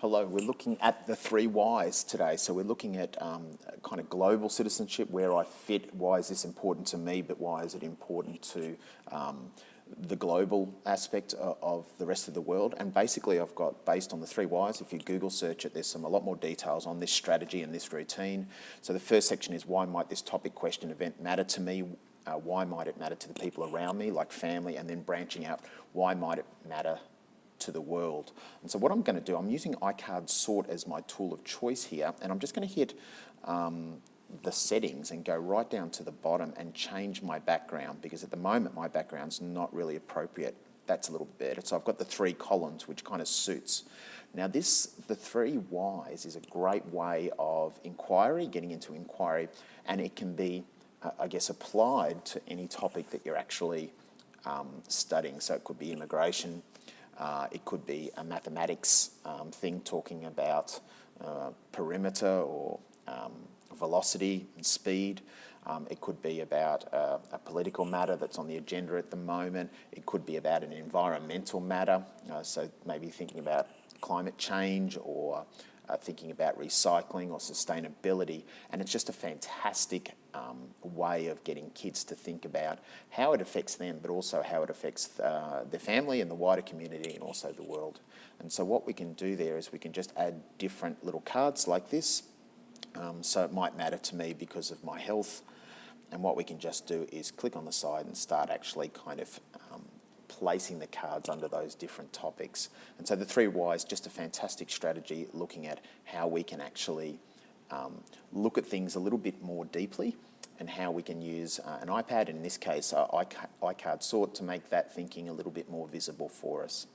Hello, we're looking at the three whys today. So we're looking at kind of global citizenship, where I fit, why is this important to me, but why is it important to the global aspect of the rest of the world. And basically I've got, based on the three whys, if you Google search it, there's a lot more details on this strategy and this routine. So the first section is, why might this topic, question, event matter to me? Why might it matter to the people around me, like family? And then branching out, why might it matter to the world? And so what I'm going to do, I'm using iCard sort as my tool of choice here, and I'm just going to hit the settings and go right down to the bottom and change my background, because at the moment my background's not really appropriate. That's a little bit better. So I've got the three columns, which kind of suits. Now the three whys is a great way of inquiry, getting into inquiry, and it can be, I guess, applied to any topic that you're actually studying. So it could be immigration, it could be a mathematics thing talking about perimeter or velocity and speed. It could be about a political matter that's on the agenda at the moment. It could be about an environmental matter, so maybe thinking about climate change or thinking about recycling or sustainability. And it's just a fantastic way of getting kids to think about how it affects them, but also how it affects their family and the wider community and also the world. And so what we can do there is we can just add different little cards like this. So it might matter to me because of my health. And what we can just do is click on the side and start actually kind of placing the cards under those different topics. And so the three whys, just a fantastic strategy looking at how we can actually look at things a little bit more deeply, and how we can use an iPad, in this case iCard sort, to make that thinking a little bit more visible for us.